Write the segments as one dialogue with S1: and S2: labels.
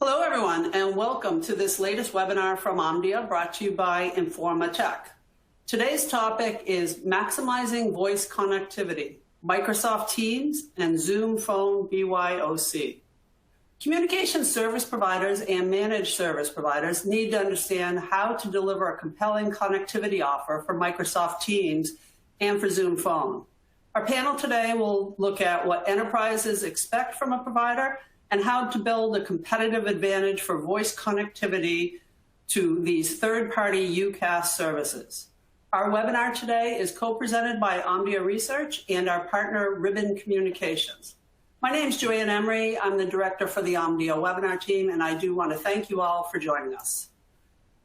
S1: Hello, everyone, and welcome to this latest webinar from Omdia, brought to you by Informa Tech. Today's topic is maximizing voice connectivity, Microsoft Teams and Zoom Phone BYOC. Communication service providers and managed service providers need to understand how to deliver a compelling connectivity offer for Microsoft Teams and for Zoom Phone. Our panel today will look at what enterprises expect from a provider and how to build a competitive advantage for voice connectivity to these third-party UCaaS services. Our webinar today is co-presented by Omdia Research and our partner, Ribbon Communications. My name is Joanne Emery. I'm the director for the Omdia webinar team, and I do want to thank you all for joining us.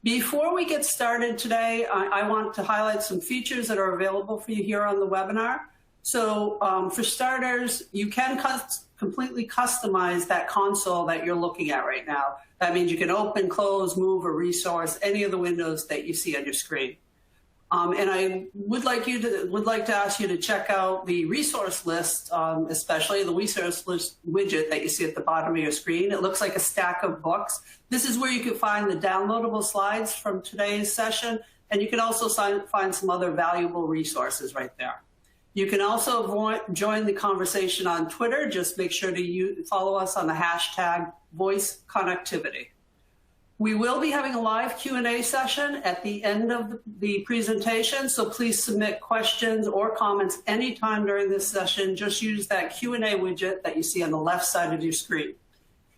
S1: Before we get started today, I want to highlight some features that are available for you here on the webinar. So for starters, you can completely customize that console that you're looking at right now. That means you can open, close, move, or resource any of the windows that you see on your screen. And I would like to ask you to check out the resource list, especially the resource list widget that you see at the bottom of your screen. It looks like a stack of books. This is where you can find the downloadable slides from today's session, and you can also find some other valuable resources right there. You can also join the conversation on Twitter. Just make sure to follow us on the hashtag #VoiceConnectivity. We will be having a live Q&A session at the end of the presentation, so please submit questions or comments anytime during this session. Just use that Q&A widget that you see on the left side of your screen.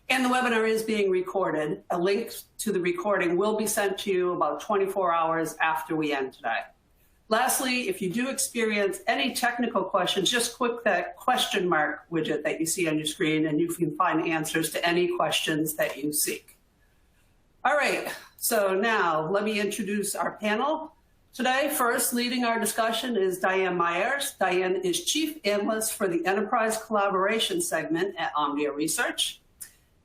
S1: And the webinar is being recorded. A link to the recording will be sent to you about 24 hours after we end today. Lastly, if you do experience any technical questions, just click that question mark widget that you see on your screen and you can find answers to any questions that you seek. All right, so now let me introduce our panel. Today, first leading our discussion is Diane Myers. Diane is Chief Analyst for the Enterprise Collaboration segment at Omdia Research.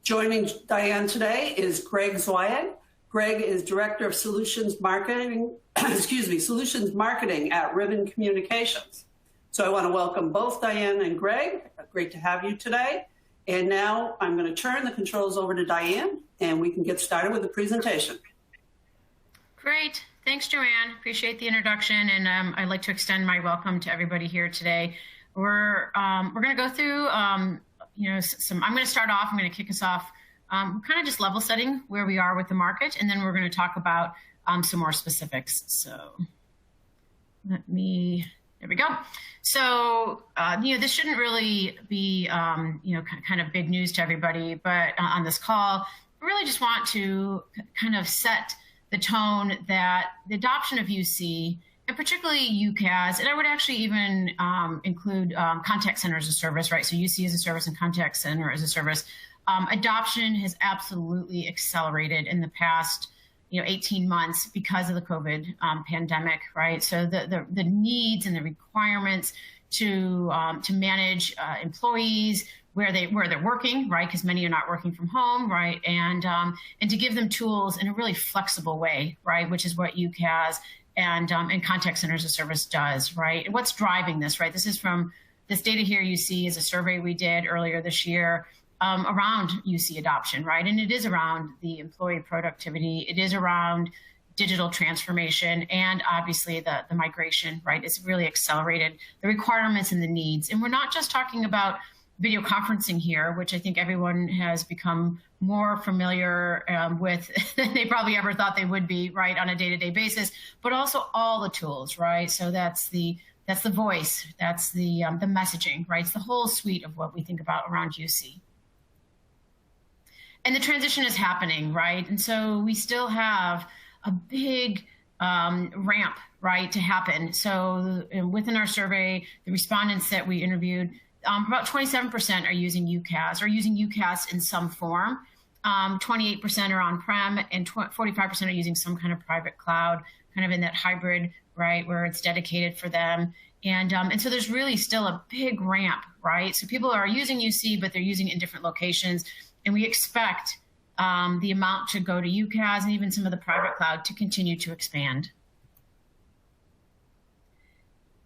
S1: Joining Diane today is Greg Zweig. Greg is Director of Solutions Marketing, Solutions Marketing at Ribbon Communications. So I want to welcome both Diane and Greg. Great to have you today. And now I'm going to turn the controls over to Diane, and we can get started with the presentation.
S2: Great. Thanks, Joanne. Appreciate the introduction, and I'd like to extend my welcome to everybody here today. We're going to go through, I'm going to start off. I'm going to kick us off, kind of just level setting where we are with the market, and then we're going to talk about some more specifics. So there we go. So, this shouldn't really be, kind of big news to everybody, but on this call, I really just want to kind of set the tone that the adoption of UC, and particularly UCaaS, and I would actually even include contact center as a service, right? So UC as a service and contact center as a service. Adoption has absolutely accelerated in the past 18 months because of the COVID pandemic, right? So the needs and the requirements to manage employees where they're working, right? Because many are not working from home, right? And to give them tools in a really flexible way, right? Which is what UCaaS and contact center as a service does, right? And what's driving this, right? This is from this data here you see is a survey we did earlier this year. Around UC adoption, right? And it is around the employee productivity. It is around digital transformation and obviously the migration, right? It's really accelerated the requirements and the needs. And we're not just talking about video conferencing here, which I think everyone has become more familiar with than they probably ever thought they would be, right, on a day-to-day basis, but also all the tools, right? So that's the voice, that's the messaging, right? It's the whole suite of what we think about around UC. And the transition is happening, right? And so we still have a big ramp, right, to happen. So within our survey, the respondents that we interviewed, about 27% are using UCaaS or using UCaaS in some form. 28% are on-prem and 45% are using some kind of private cloud, kind of in that hybrid, right, where it's dedicated for them. And so there's really still a big ramp, right? So people are using UC, but they're using it in different locations. And we expect the amount to go to UCaaS and even some of the private cloud to continue to expand.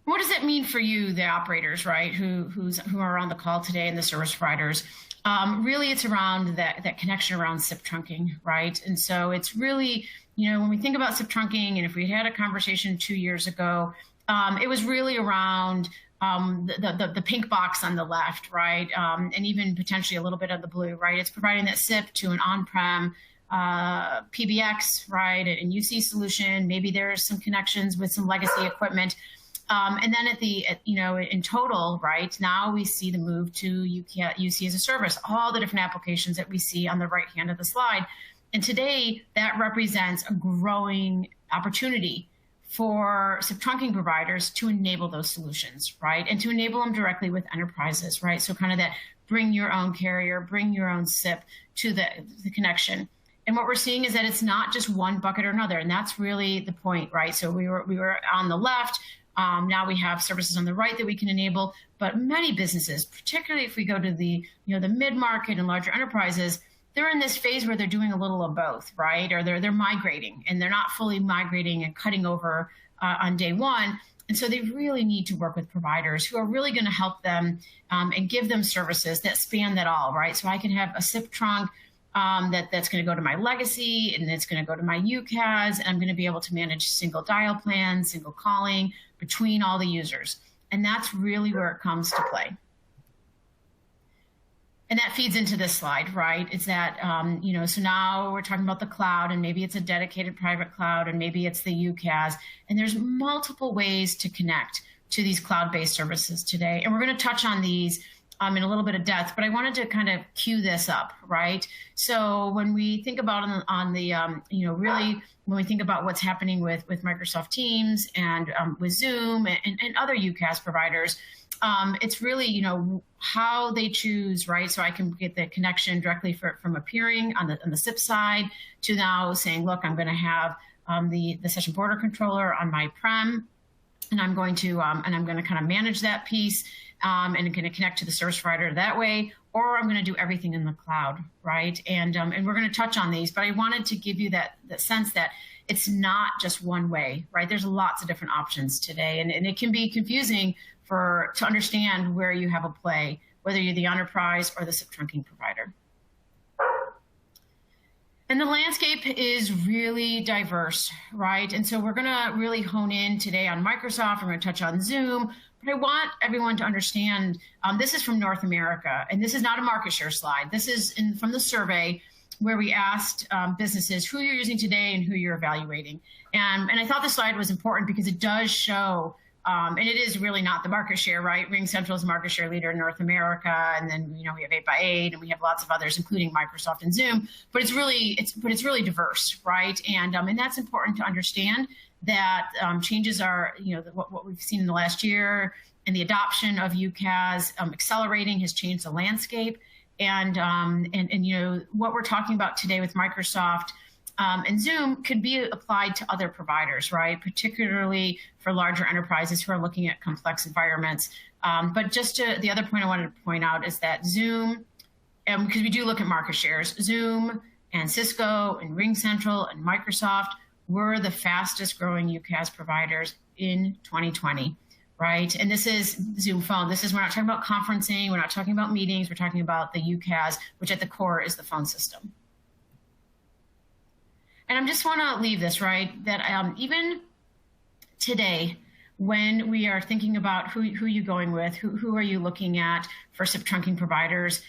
S2: What does it mean for you, the operators, right, who are on the call today and the service providers? Really, it's around that connection around SIP trunking, right? And so it's really, when we think about SIP trunking, and if we had a conversation 2 years ago, it was really around the pink box on the left, right? And even potentially a little bit of the blue, right? It's providing that SIP to an on-prem PBX, right? An UC solution. Maybe there's some connections with some legacy equipment. And then in total, right, now we see the move to UC as a service, all the different applications that we see on the right hand of the slide. And today that represents a growing opportunity for SIP trunking providers to enable those solutions, right? And to enable them directly with enterprises, right? So kind of that bring your own carrier, bring your own SIP to the connection. And what we're seeing is that it's not just one bucket or another. And that's really the point, right? So we were on the left. Now we have services on the right that we can enable, but many businesses, particularly if we go to the mid-market and larger enterprises, they're in this phase where they're doing a little of both, right? Or they're migrating, and they're not fully migrating and cutting over on day one. And so they really need to work with providers who are really going to help them and give them services that span that all, right? So I can have a SIP trunk that's going to go to my legacy, and it's going to go to my UCaaS, and I'm going to be able to manage single dial plans, single calling between all the users. And that's really where it comes to play. And that feeds into this slide, right? It's that, so now we're talking about the cloud, and maybe it's a dedicated private cloud, and maybe it's the UCaaS. And there's multiple ways to connect to these cloud-based services today. And we're going to touch on these in a little bit of depth, but I wanted to kind of cue this up, right? So when we think about really when we think about what's happening with Microsoft Teams and with Zoom and other UCaaS providers, it's really, how they choose, right? So I can get the connection directly from appearing on the SIP side to now saying, look, I'm going to have the session border controller on my prem, and I'm going to kind of manage that piece. And I'm going to connect to the service provider that way, or I'm going to do everything in the cloud, right? And we're going to touch on these, but I wanted to give you that sense that it's not just one way, right? There's lots of different options today, and it can be confusing to understand where you have a play, whether you're the enterprise or the SIP trunking provider. And the landscape is really diverse, right? And so we're going to really hone in today on Microsoft. We're going to touch on Zoom. But I want everyone to understand, this is from North America, and this is not a market share slide. This is from the survey where we asked businesses who you're using today and who you're evaluating. And I thought this slide was important because it does show, and it is really not the market share, right? RingCentral is a market share leader in North America, and then we have 8x8, and we have lots of others, including Microsoft and Zoom. But it's really diverse, right? And that's important to understand. That changes are, what we've seen in the last year, and the adoption of UCaaS accelerating has changed the landscape. And what we're talking about today with Microsoft and Zoom could be applied to other providers, right? Particularly for larger enterprises who are looking at complex environments. But the other point I wanted to point out is that Zoom, because we do look at market shares, Zoom and Cisco and RingCentral and Microsoft were the fastest growing UCaaS providers in 2020, right? And this is Zoom Phone. We're not talking about conferencing. We're not talking about meetings. We're talking about the UCaaS, which at the core is the phone system. And I just want to leave this, right, that even today, when we are thinking about who you're going with, who are you looking at for SIP trunking providers,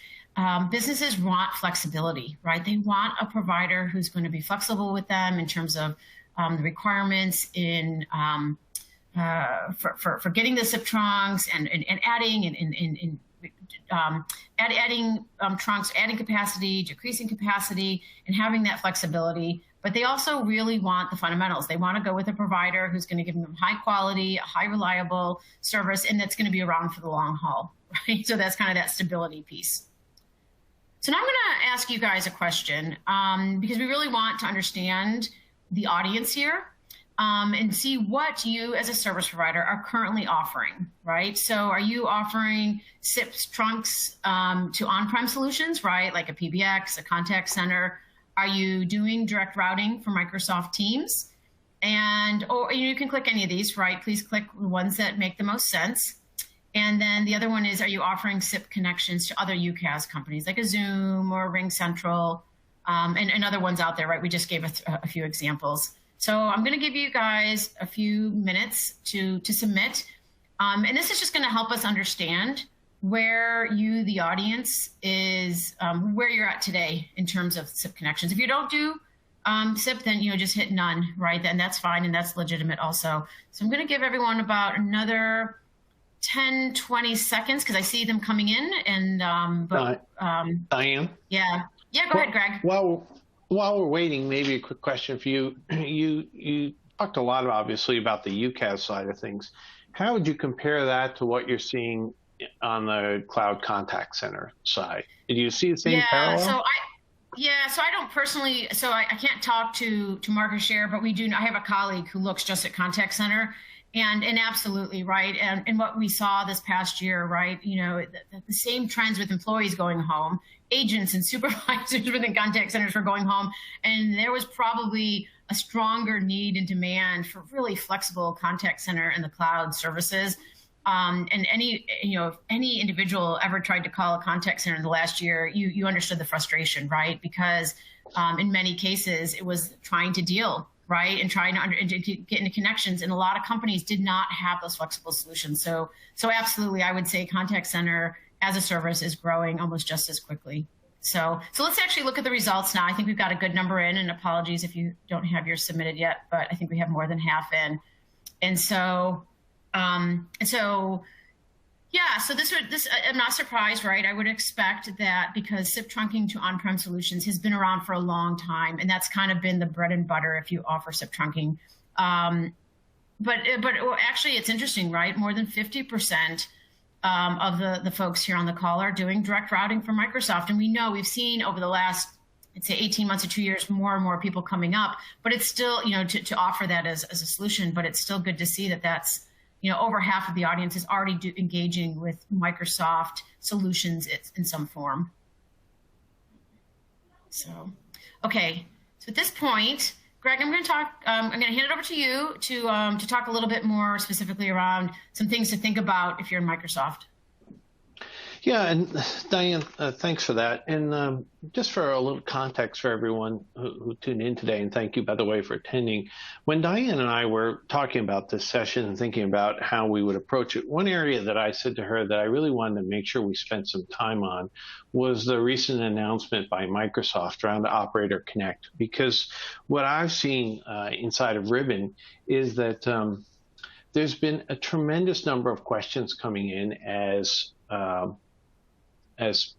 S2: businesses want flexibility, right? They want a provider who's going to be flexible with them in terms of the requirements in for getting the SIP trunks and adding adding trunks, adding capacity, decreasing capacity, and having that flexibility. But they also really want the fundamentals. They want to go with a provider who's going to give them high quality, high reliable service, and that's going to be around for the long haul, right? So that's kind of that stability piece. So now I'm going to ask you guys a question because we really want to understand the audience here and see what you as a service provider are currently offering, right? So are you offering SIP trunks to on-prem solutions, right? Like a PBX, a contact center? Are you doing direct routing for Microsoft Teams? or you can click any of these, right? Please click the ones that make the most sense. And then the other one is, are you offering SIP connections to other UCaaS companies like a Zoom or RingCentral, and other ones out there, right? We just gave a few examples. So I'm going to give you guys a few minutes to submit. And this is just going to help us understand where you, the audience, is, where you're at today in terms of SIP connections. If you don't do SIP, then just hit none, right? Then that's fine, and that's legitimate also. So I'm going to give everyone about another 10, 20 seconds because I see them coming in. And
S3: Diane?
S2: Yeah, go ahead, Greg.
S3: While we're waiting, maybe a quick question for you. You talked a lot, obviously, about the UCaaS side of things. How would you compare that to what you're seeing on the cloud contact center side? Did you see the same parallel?
S2: So I don't personally, I can't talk to market share, but I have a colleague who looks just at contact center, and absolutely, right. And what we saw this past year, right, the same trends with employees going home, agents and supervisors within contact centers were going home, and there was probably a stronger need and demand for really flexible contact center and the cloud services. And if any individual ever tried to call a contact center in the last year, you understood the frustration, right? Because in many cases, it was trying to deal, right, and trying to get into connections. And a lot of companies did not have those flexible solutions. So absolutely, I would say contact center as a service is growing almost just as quickly. So let's actually look at the results now. I think we've got a good number in, and apologies if you don't have yours submitted yet, but I think we have more than half in. And so this I'm not surprised, right? I would expect that because SIP trunking to on-prem solutions has been around for a long time, and that's kind of been the bread and butter if you offer SIP trunking. But actually, it's interesting, right? More than 50% of the folks here on the call are doing direct routing from Microsoft, and we've seen over the last, I'd say 18 months or 2 years, more and more people coming up. But it's still, to offer that as a solution. But it's still good to see that that's over half of the audience is already engaging with Microsoft solutions in some form. So, okay. So at this point, Greg, I'm going to talk. I'm going to hand it over to you to talk a little bit more specifically around some things to think about if you're in Microsoft.
S3: Yeah, and Diane, thanks for that. And just for a little context for everyone who tuned in today, and thank you, by the way, for attending. When Diane and I were talking about this session and thinking about how we would approach it, one area that I said to her that I really wanted to make sure we spent some time on was the recent announcement by Microsoft around the Operator Connect. Because what I've seen inside of Ribbon is that there's been a tremendous number of questions coming in as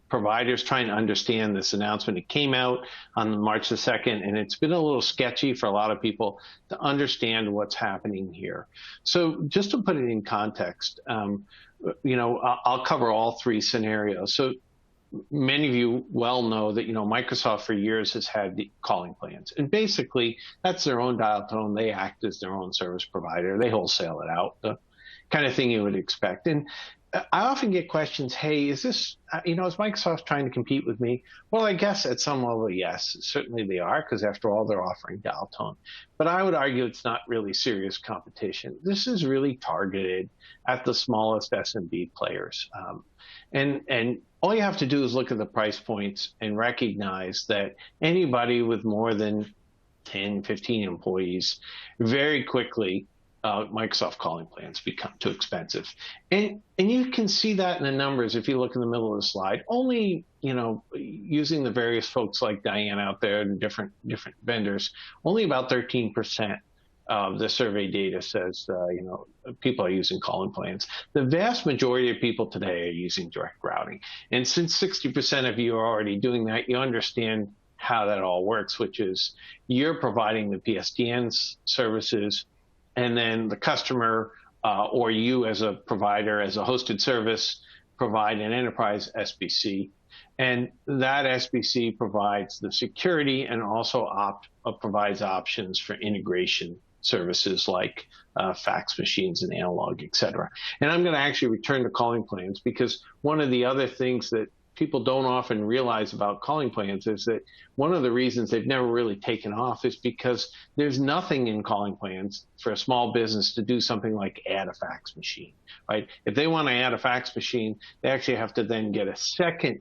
S3: providers trying to understand this announcement. It came out on March the 2nd, and it's been a little sketchy for a lot of people to understand what's happening here. So just to put it in context, I'll cover all three scenarios. So many of you well know that, Microsoft for years has had the calling plans. And basically, that's their own dial tone. They act as their own service provider. They wholesale it out, the kind of thing you would expect. And I often get questions, hey, is this, is Microsoft trying to compete with me? Well, I guess at some level, yes, certainly they are, because after all, they're offering dial tone. But I would argue it's not really serious competition. This is really targeted at the smallest SMB players. And all you have to do is look at the price points and recognize that anybody with more than 10, 15 employees very quickly Microsoft calling plans become too expensive. And you can see that in the numbers if you look in the middle of the slide. Only, using the various folks like Diane out there and different vendors, only about 13% of the survey data says, people are using calling plans. The vast majority of people today are using direct routing. And since 60% of you are already doing that, you understand how that all works, which is you're providing the PSTN services, and then the customer or you as a provider, as a hosted service, provide an enterprise SBC. And that SBC provides the security and also provides options for integration services like fax machines and analog, et cetera. And I'm going to actually return to calling plans because one of the other things that people don't often realize about calling plans is that one of the reasons they've never really taken off is because there's nothing in calling plans for a small business to do something like add a fax machine, right? If they want to add a fax machine, they actually have to then get a second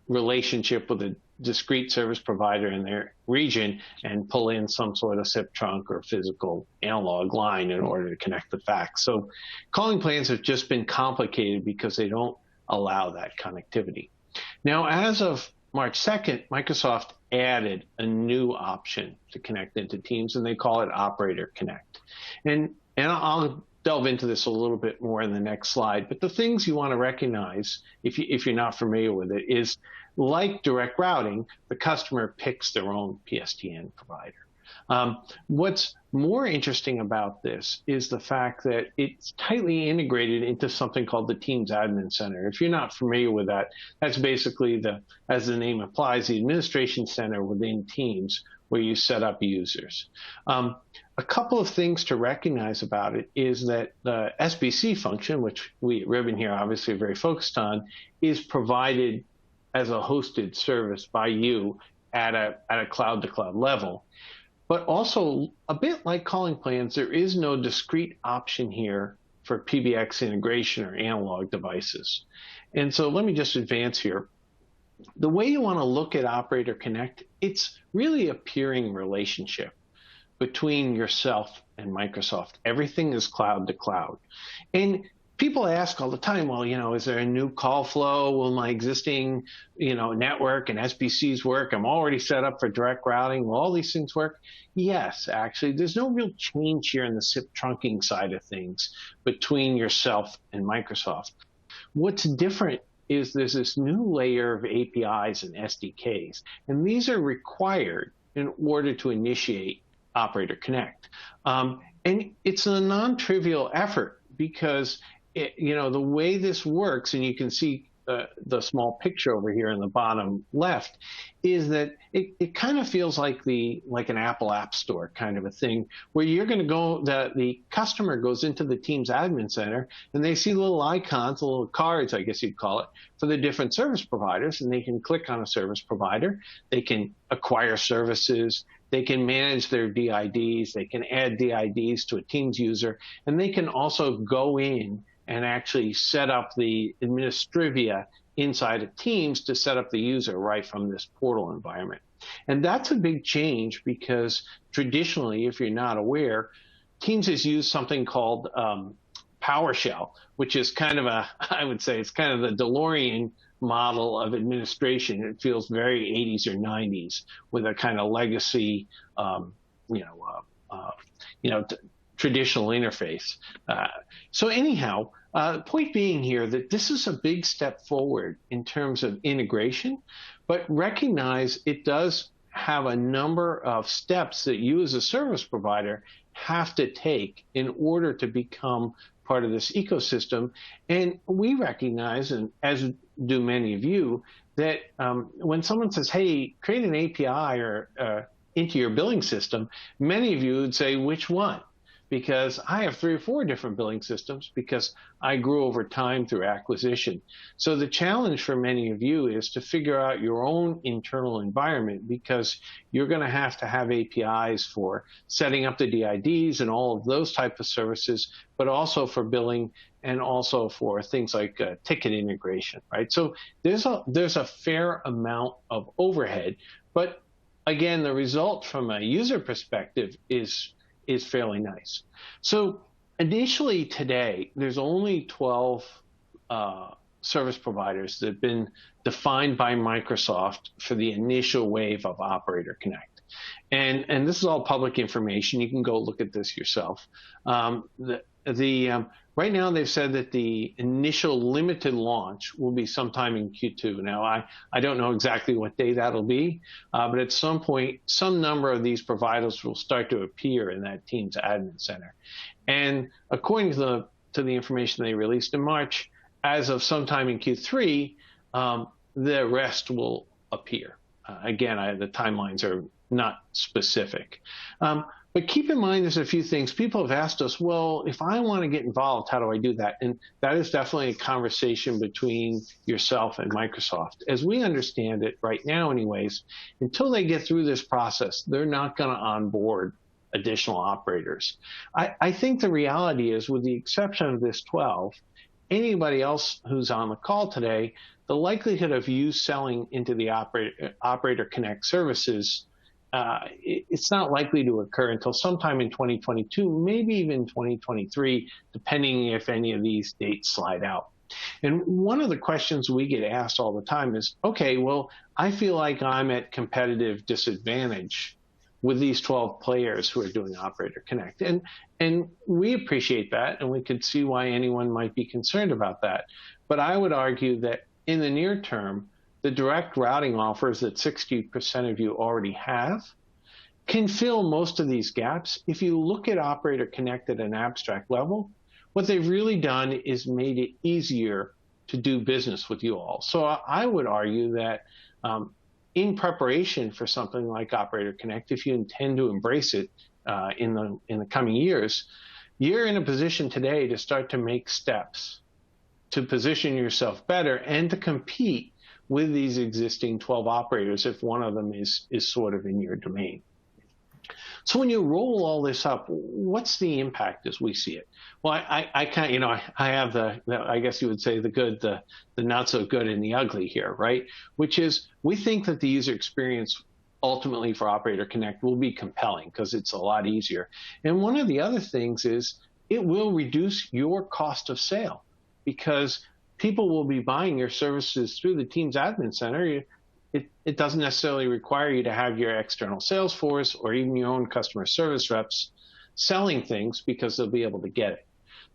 S3: relationship with a discrete service provider in their region and pull in some sort of SIP trunk or physical analog line in order to connect the fax. So calling plans have just been complicated because they don't allow that connectivity. Now, as of March 2nd, Microsoft added a new option to connect into Teams, and they call it Operator Connect. And I'll delve into this a little bit more in the next slide, but the things you want to recognize, if you're not familiar with it, is like direct routing, the customer picks their own PSTN provider. What's more interesting about this is the fact that it's tightly integrated into something called the Teams Admin Center. If you're not familiar with that, that's basically, as the name implies, the administration center within Teams where you set up users. A couple of things to recognize about it is that the SBC function, which we at Ribbon here obviously are very focused on, is provided as a hosted service by you at a cloud-to-cloud level. But also, a bit like calling plans, there is no discrete option here for PBX integration or analog devices. And so let me just advance here. The way you want to look at Operator Connect, it's really a peering relationship between yourself and Microsoft. Everything is cloud to cloud. And people ask all the time, well, is there a new call flow? Will my existing, network and SBCs work? I'm already set up for direct routing. Will all these things work? Yes, actually, there's no real change here in the SIP trunking side of things between yourself and Microsoft. What's different is there's this new layer of APIs and SDKs, and these are required in order to initiate Operator Connect. And it's a non-trivial effort because the way this works, and you can see the small picture over here in the bottom left, is that it kind of feels like an Apple App Store kind of a thing, where you're going to go, the customer goes into the Teams Admin Center, and they see little icons, little cards, I guess you'd call it, for the different service providers, and they can click on a service provider, they can acquire services, they can manage their DIDs, they can add DIDs to a Teams user, and they can also go in and actually set up the administrivia inside of Teams to set up the user right from this portal environment. And that's a big change because traditionally, if you're not aware, Teams has used something called PowerShell, which is kind of I would say it's kind of the DeLorean model of administration. It feels very 80s or 90s with a kind of legacy, traditional interface. So anyhow, point being here that this is a big step forward in terms of integration, but recognize it does have a number of steps that you as a service provider have to take in order to become part of this ecosystem. And we recognize, and as do many of you, that when someone says, hey, create an API or into your billing system, many of you would say, which one? Because I have 3 or 4 different billing systems because I grew over time through acquisition. So the challenge for many of you is to figure out your own internal environment because you're going to have APIs for setting up the DIDs and all of those types of services, but also for billing and also for things like ticket integration, right? So there's a fair amount of overhead, but again, the result from a user perspective is fairly nice. So initially today, there's only 12 service providers that have been defined by Microsoft for the initial wave of Operator Connect. And this is all public information. You can go look at this yourself. Right now, they've said that the initial limited launch will be sometime in Q2. Now, I don't know exactly what day that'll be, but at some point, some number of these providers will start to appear in that Teams Admin Center. And according to the information they released in March, as of sometime in Q3, the rest will appear. Again, the timelines are not specific. But But keep in mind, there's a few things. People have asked us, well, if I want to get involved, how do I do that? And that is definitely a conversation between yourself and Microsoft. As we understand it right now anyways, until they get through this process, they're not going to onboard additional operators. I think the reality is, with the exception of this 12, anybody else who's on the call today, the likelihood of you selling into the Operator Connect services, it's not likely to occur until sometime in 2022, maybe even 2023, depending if any of these dates slide out. And one of the questions we get asked all the time is, okay, well, I feel like I'm at competitive disadvantage with these 12 players who are doing Operator Connect. And we appreciate that, and we could see why anyone might be concerned about that. But I would argue that in the near term, the direct routing offers that 60% of you already have can fill most of these gaps. If you look at Operator Connect at an abstract level, what they've really done is made it easier to do business with you all. So I would argue that in preparation for something like Operator Connect, if you intend to embrace it in the coming years, you're in a position today to start to make steps to position yourself better and to compete with these existing 12 operators if one of them is sort of in your domain. So when you roll all this up, what's the impact as we see it? Well, I can't, I have I guess you would say the good, the not so good, and the ugly here, right? Which is, we think that the user experience ultimately for Operator Connect will be compelling because it's a lot easier. And one of the other things is it will reduce your cost of sale, because people will be buying your services through the Teams Admin Center. It doesn't necessarily require you to have your external sales force or even your own customer service reps selling things, because they'll be able to get it.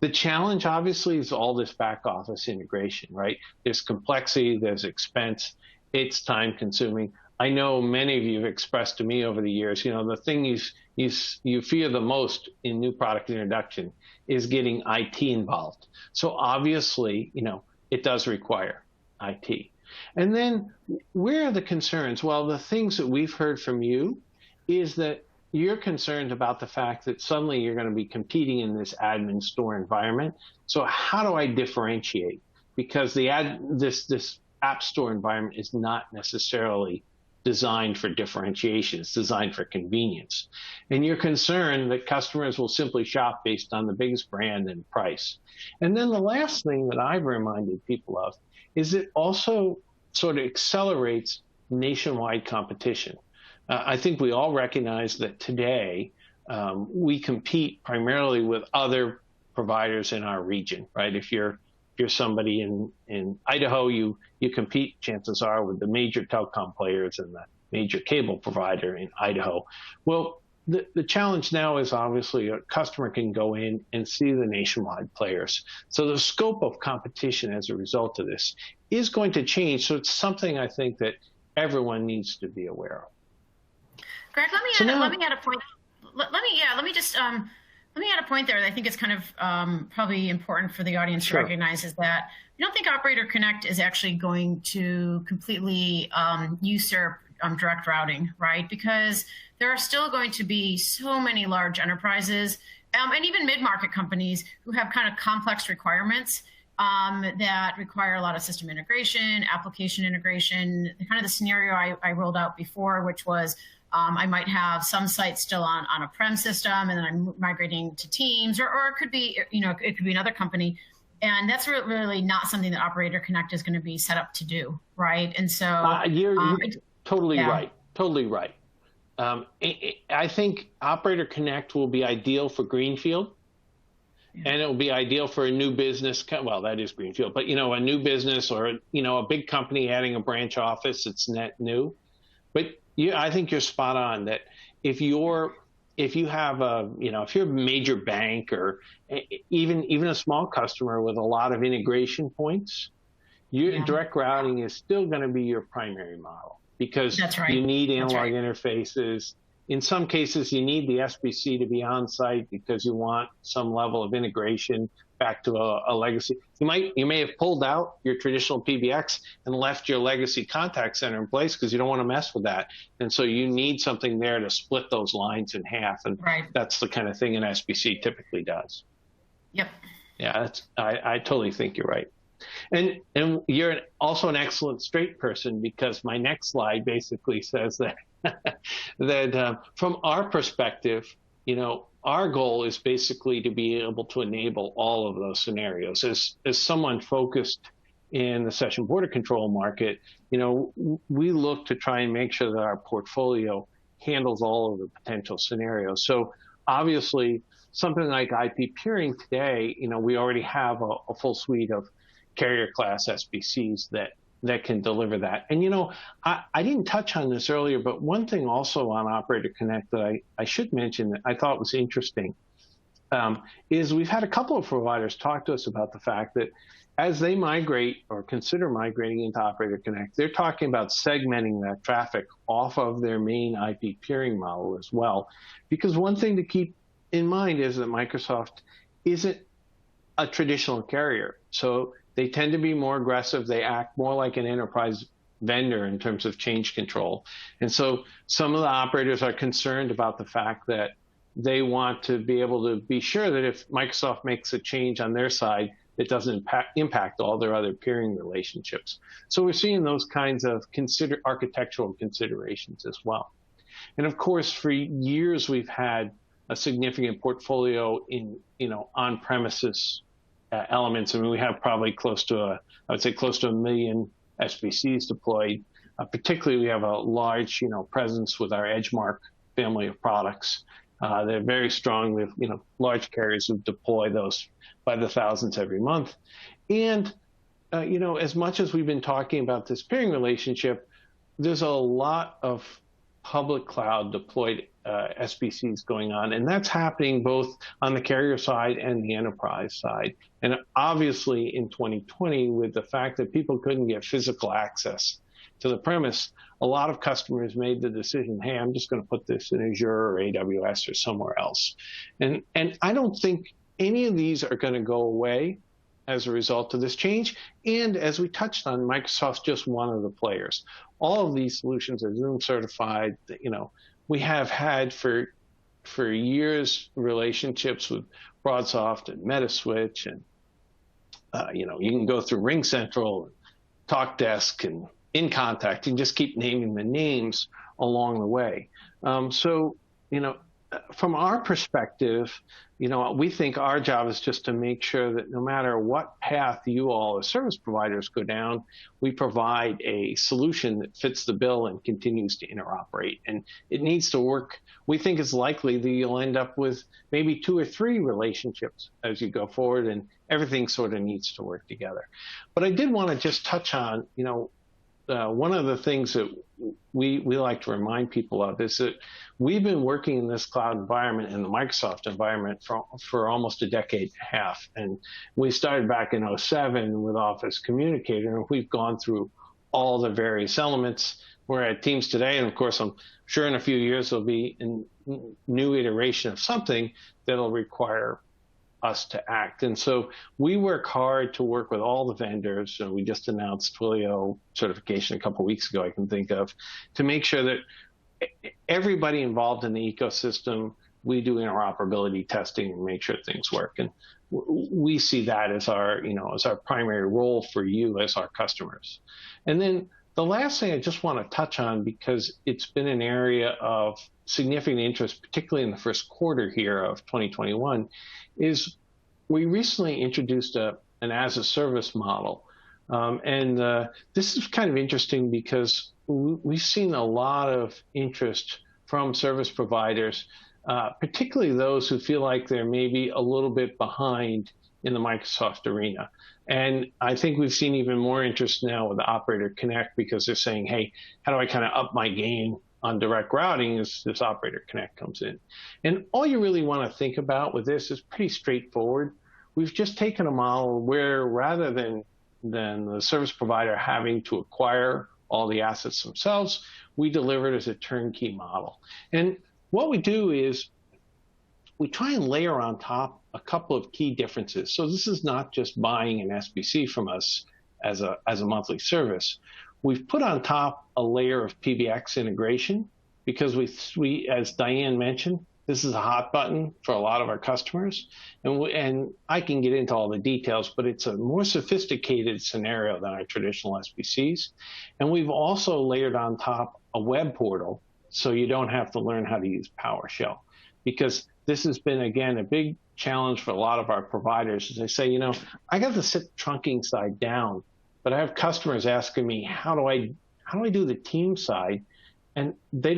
S3: The challenge, obviously, is all this back office integration, right? There's complexity, there's expense, it's time consuming. I know many of you have expressed to me over the years, the thing you fear the most in new product introduction is getting IT involved. So obviously, it does require IT. And then where are the concerns? Well, the things that we've heard from you is that you're concerned about the fact that suddenly you're going to be competing in this admin store environment. So how do I differentiate? Because this app store environment is not necessarily designed for differentiation. It's designed for convenience. And you're concerned that customers will simply shop based on the biggest brand and price. And then the last thing that I've reminded people of is it also sort of accelerates nationwide competition. I think we all recognize that today we compete primarily with other providers in our region, right? If you're somebody in Idaho, you compete, chances are, with the major telecom players and the major cable provider in Idaho. Well, the challenge now is obviously a customer can go in and see the nationwide players. So the scope of competition as a result of this is going to change. So it's something I think that everyone needs to be aware of.
S2: Greg, let me add a point. Let me add a point there that I think is kind of probably important for the audience to recognize, is that I don't think Operator Connect is actually going to completely usurp direct routing, right? Because there are still going to be so many large enterprises and even mid-market companies who have kind of complex requirements that require a lot of system integration, application integration, kind of the scenario I rolled out before, which was I might have some sites still on a prem system, and then I'm migrating to Teams, or it could be, it could be another company. And that's really not something that Operator Connect is going to be set up to do, right? And so
S3: you're totally right. Totally right. I think Operator Connect will be ideal for greenfield, and it will be ideal for a new business. Well, that is greenfield, but a new business or a big company adding a branch office that's net new. But I think you're spot on that if you have if you're a major bank or even a small customer with a lot of integration points, direct routing is still going to be your primary model, because you need analog interfaces. in some cases, you need the SBC to be on site because you want some level of integration back to a legacy. You may have pulled out your traditional PBX and left your legacy contact center in place because you don't want to mess with that. And so you need something there to split those lines in half. And that's the kind of thing an SBC typically does.
S2: Yep.
S3: Yeah, I totally think you're right. And you're also an excellent straight person, because my next slide basically says that that from our perspective, our goal is basically to be able to enable all of those scenarios. As someone focused in the session border control market, we look to try and make sure that our portfolio handles all of the potential scenarios. So obviously, something like IP peering today, we already have a full suite of carrier class SBCs that can deliver that. And, I didn't touch on this earlier, but one thing also on Operator Connect that I should mention that I thought was interesting is we've had a couple of providers talk to us about the fact that as they migrate or consider migrating into Operator Connect, they're talking about segmenting that traffic off of their main IP peering model as well. Because one thing to keep in mind is that Microsoft isn't a traditional carrier. So they tend to be more aggressive. They act more like an enterprise vendor in terms of change control. And so some of the operators are concerned about the fact that they want to be able to be sure that if Microsoft makes a change on their side, it doesn't impact all their other peering relationships. So we're seeing those kinds of architectural considerations as well. And of course, for years, we've had a significant portfolio in, on-premises elements. I mean, we have probably close to a million SBCs deployed. Particularly, we have a large, presence with our EdgeMark family of products. They're very strong. We have, large carriers who deploy those by the thousands every month. And, as much as we've been talking about this peering relationship, there's a lot of public cloud deployed SBCs going on, and that's happening both on the carrier side and the enterprise side. And obviously in 2020, with the fact that people couldn't get physical access to the premise, a lot of customers made the decision, hey, I'm just going to put this in Azure or AWS or somewhere else. And I don't think any of these are going to go away as a result of this change. And as we touched on, Microsoft's just one of the players. All of these solutions are Zoom certified. We have had for years relationships with BroadSoft and Metaswitch, and you can go through RingCentral, TalkDesk, and InContact, and just keep naming the names along the way. So from our perspective, we think our job is just to make sure that no matter what path you all as service providers go down, we provide a solution that fits the bill and continues to interoperate. And it needs to work. We think it's likely that you'll end up with maybe 2 or 3 relationships as you go forward, and everything sort of needs to work together. But I did want to just touch on, one of the things that we like to remind people of is that we've been working in this cloud environment, in the Microsoft environment, for almost a decade and a half. And we started back in 2007 with Office Communicator, and we've gone through all the various elements. We're at Teams today, and of course, I'm sure in a few years there'll be a new iteration of something that'll require us to act. And so we work hard to work with all the vendors. So we just announced Twilio certification a couple of weeks ago, I can think of, to make sure that everybody involved in the ecosystem, we do interoperability testing and make sure things work. And we see that as our primary role for you as our customers. And then the last thing I just want to touch on, because it's been an area of significant interest, particularly in the first quarter here of 2021, is we recently introduced an as-a-service model. This is kind of interesting because we've seen a lot of interest from service providers, particularly those who feel like they're maybe a little bit behind in the Microsoft arena. And I think we've seen even more interest now with the Operator Connect, because they're saying, hey, how do I kind of up my game on direct routing as this Operator Connect comes in? And all you really want to think about with this is pretty straightforward. We've just taken a model where, rather than the service provider having to acquire all the assets themselves, we deliver it as a turnkey model. And what we do is we try and layer on top a couple of key differences. So this is not just buying an SBC from us as a monthly service. We've put on top a layer of PBX integration because we as Diane mentioned, this is a hot button for a lot of our customers. And I can get into all the details, but it's a more sophisticated scenario than our traditional SBCs. And we've also layered on top a web portal so you don't have to learn how to use PowerShell. Because this has been, again, a big challenge for a lot of our providers. As they say, I got the SIP trunking side down, but I have customers asking me, how do I do the team side? And they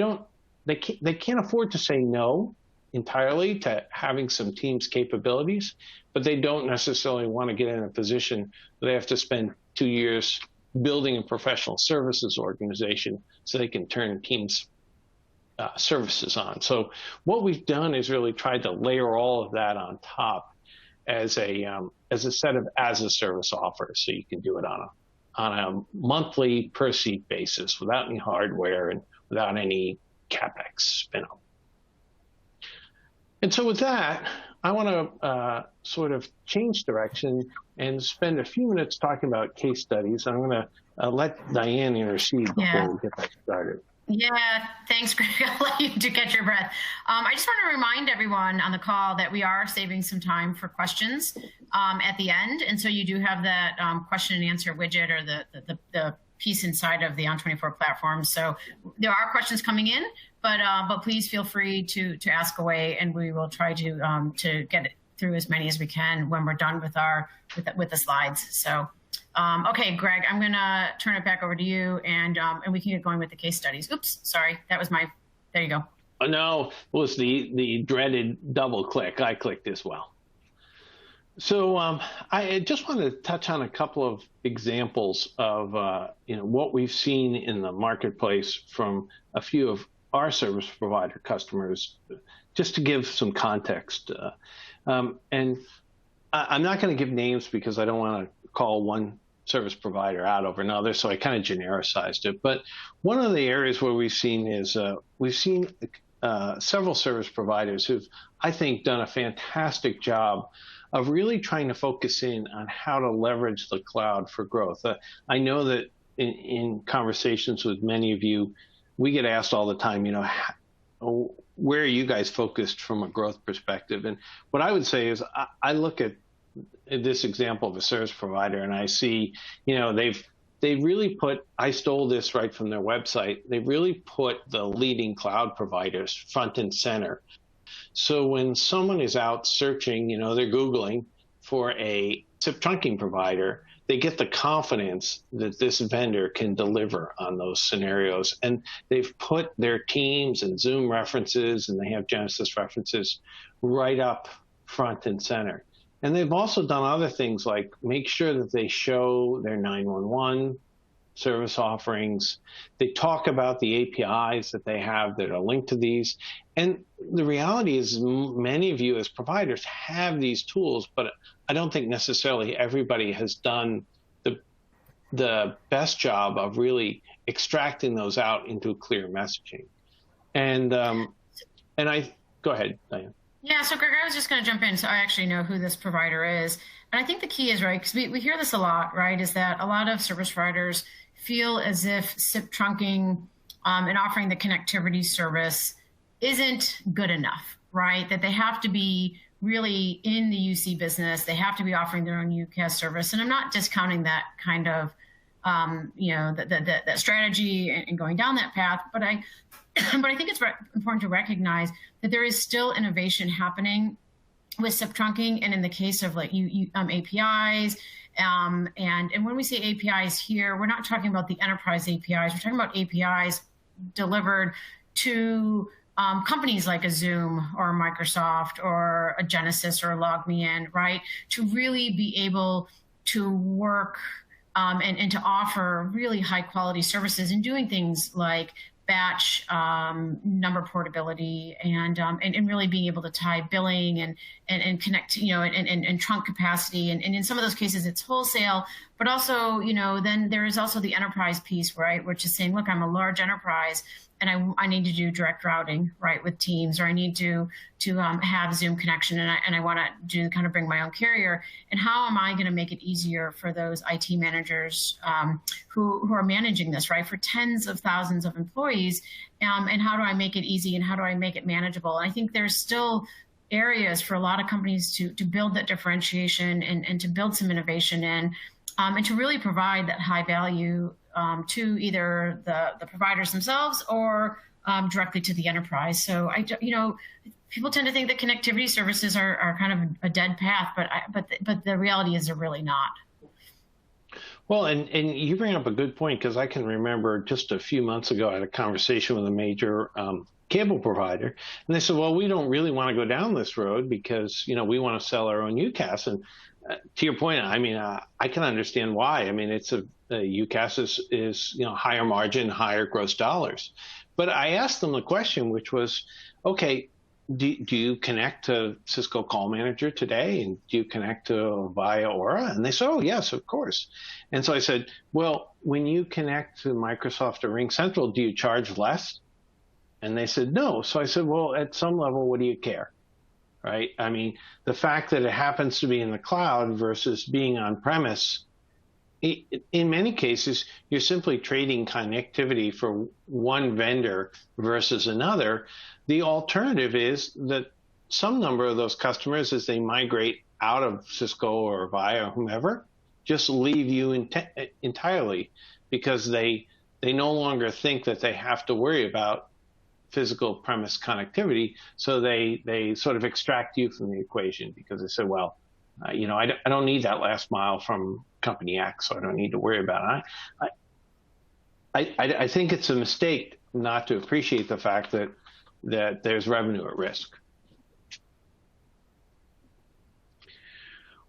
S3: can't afford to say no entirely to having some Teams capabilities, but they don't necessarily want to get in a position where they have to spend 2 years building a professional services organization so they can turn Teams services on. So what we've done is really tried to layer all of that on top as a set of as-a-service offers, so you can do it on a monthly per seat basis without any hardware and without any CapEx spin-up. And so with that, I want to sort of change direction and spend a few minutes talking about case studies. I'm going to let Diane intercede before we get that started.
S2: Yeah, thanks, Greg. I'll let you to catch your breath. I just want to remind everyone on the call that we are saving some time for questions at the end. And so you do have that question and answer widget or the piece inside of the On24 platform. So there are questions coming in, but please feel free to ask away, and we will try to get through as many as we can when we're done with the slides. So. Okay, Greg, I'm going to turn it back over to you, and we can get going with the case studies. Oops, sorry, that was there you go.
S3: Oh, no, it was the dreaded double click. I clicked as well. So I just wanted to touch on a couple of examples of what we've seen in the marketplace from a few of our service provider customers, just to give some context. And I'm not going to give names because I don't want to call one service provider out over another, so I kind of genericized it. But one of the areas where we've seen is several service providers who've, I think, done a fantastic job of really trying to focus in on how to leverage the cloud for growth. I know that in conversations with many of you, we get asked all the time, where are you guys focused from a growth perspective? And what I would say is I look at this example of a service provider and I see, they really put, I stole this right from their website, they really put the leading cloud providers front and center. So when someone is out searching, they're Googling for a SIP trunking provider, they get the confidence that this vendor can deliver on those scenarios. And they've put their Teams and Zoom references, and they have Genesys references right up front and center. And they've also done other things like make sure that they show their 911 service offerings. They talk about the APIs that they have that are linked to these. And the reality is many of you as providers have these tools, but I don't think necessarily everybody has done the best job of really extracting those out into clear messaging. And go ahead, Diane.
S2: Yeah, so Greg, I was just going to jump in. So I actually know who this provider is. And I think the key is, right, because we hear this a lot, right, is that a lot of service providers feel as if SIP trunking and offering the connectivity service isn't good enough, right, that they have to be really in the UC business. They have to be offering their own UCaaS service. And I'm not discounting that kind of, that strategy and going down that path, but I think it's important to recognize that there is still innovation happening with SIP trunking, and in the case of APIs, and when we say APIs here, we're not talking about the enterprise APIs. We're talking about APIs delivered to companies like a Zoom or a Microsoft or a Genesys or a LogMeIn, right, to really be able to work and to offer really high quality services and doing things like batch number portability and really being able to tie billing and connect, and trunk capacity. And in some of those cases, it's wholesale, But also, then there is also the enterprise piece, right? Which is saying, look, I'm a large enterprise and I need to do direct routing, right, with Teams, or I need to have Zoom connection, and I want to do kind of bring my own carrier. And how am I going to make it easier for those IT managers who are managing this, right, for tens of thousands of employees? And how do I make it easy, and how do I make it manageable? And I think there's still areas for a lot of companies to build that differentiation and to build some innovation in, and to really provide that high value to either the providers themselves or directly to the enterprise. So people tend to think that connectivity services are kind of a dead path, but the reality is they're really not.
S3: Well, and you bring up a good point, because I can remember just a few months ago I had a conversation with a major cable provider, and they said, well, we don't really want to go down this road because we want to sell our own UCaaS. And to your point, I mean, I can understand why. I mean, it's UCaaS is higher margin, higher gross dollars. But I asked them the question, which was, okay, do you connect to Cisco Call Manager today, and do you connect to via Aura? And they said, oh yes, of course. And so I said, well, when you connect to Microsoft or RingCentral, do you charge less? And they said no. So I said, well, at some level, what do you care? Right? I mean, the fact that it happens to be in the cloud versus being on premise, in many cases, you're simply trading connectivity for one vendor versus another. The alternative is that some number of those customers, as they migrate out of Cisco or Avaya or whomever, just leave you entirely, because they no longer think that they have to worry about physical premise connectivity. So they sort of extract you from the equation, because they say, well, I don't need that last mile from company X, so I don't need to worry about it. I think it's a mistake not to appreciate the fact that there's revenue at risk.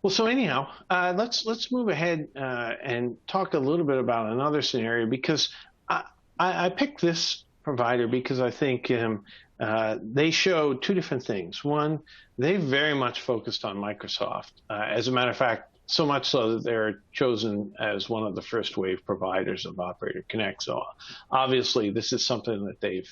S3: Well, so anyhow, let's move ahead and talk a little bit about another scenario, because I picked this provider because I think they show two different things. One, they very much focused on Microsoft. As a matter of fact, so much so that they're chosen as one of the first wave providers of Operator Connect. So obviously, this is something that they've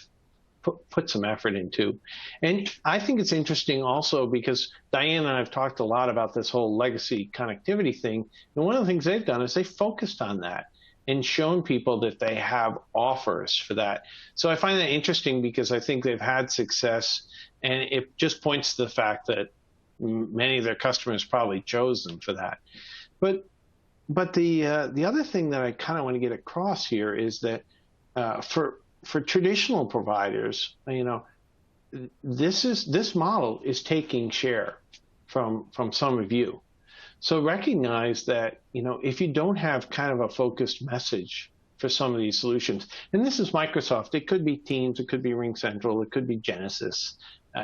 S3: put some effort into. And I think it's interesting also because Diane and I have talked a lot about this whole legacy connectivity thing. And one of the things they've done is they focused on that and shown people that they have offers for that. So I find that interesting because I think they've had success, and it just points to the fact that many of their customers probably chose them for that. But the other thing that I kind of want to get across here is that for traditional providers, this model is taking share from some of you. So recognize that, if you don't have kind of a focused message for some of these solutions, and this is Microsoft, it could be Teams, it could be RingCentral, it could be Genesys,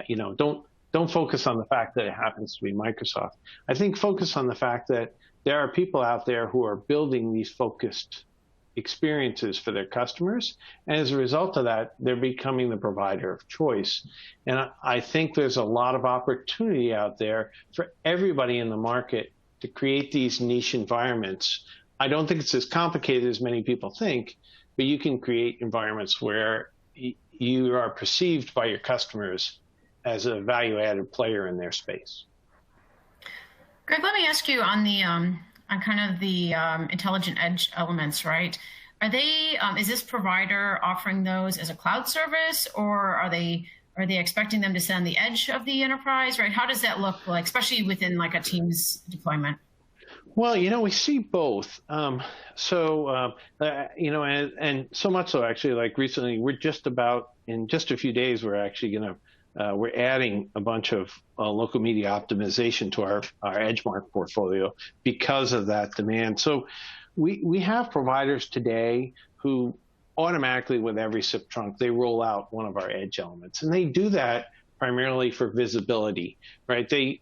S3: don't focus on the fact that it happens to be Microsoft. I think focus on the fact that there are people out there who are building these focused experiences for their customers. And as a result of that, they're becoming the provider of choice. And I think there's a lot of opportunity out there for everybody in the market to create these niche environments. I don't think it's as complicated as many people think, but you can create environments where you are perceived by your customers as a value-added player in their space.
S2: Greg, let me ask you on the on kind of the intelligent edge elements, right? Are they is this provider offering those as a cloud service, or are they expecting them to sit on the edge of the enterprise, right? How does that look like, especially within like a Teams deployment?
S3: Well, we see both. And so much so actually, like recently, we're just about, in just a few days, we're actually going to we're adding a bunch of local media optimization to our EdgeMark portfolio because of that demand. So we have providers today who automatically, with every SIP trunk, they roll out one of our edge elements. And they do that primarily for visibility, right? They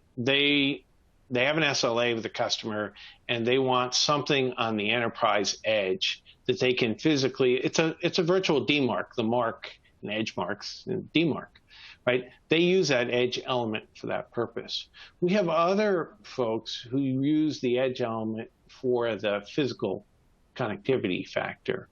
S3: have an SLA with the customer, and they want something on the enterprise edge that they can physically, it's a virtual DMARC, the mark and edge marks, and DMARC. Right? They use that edge element for that purpose. We have other folks who use the edge element for the physical connectivity factor.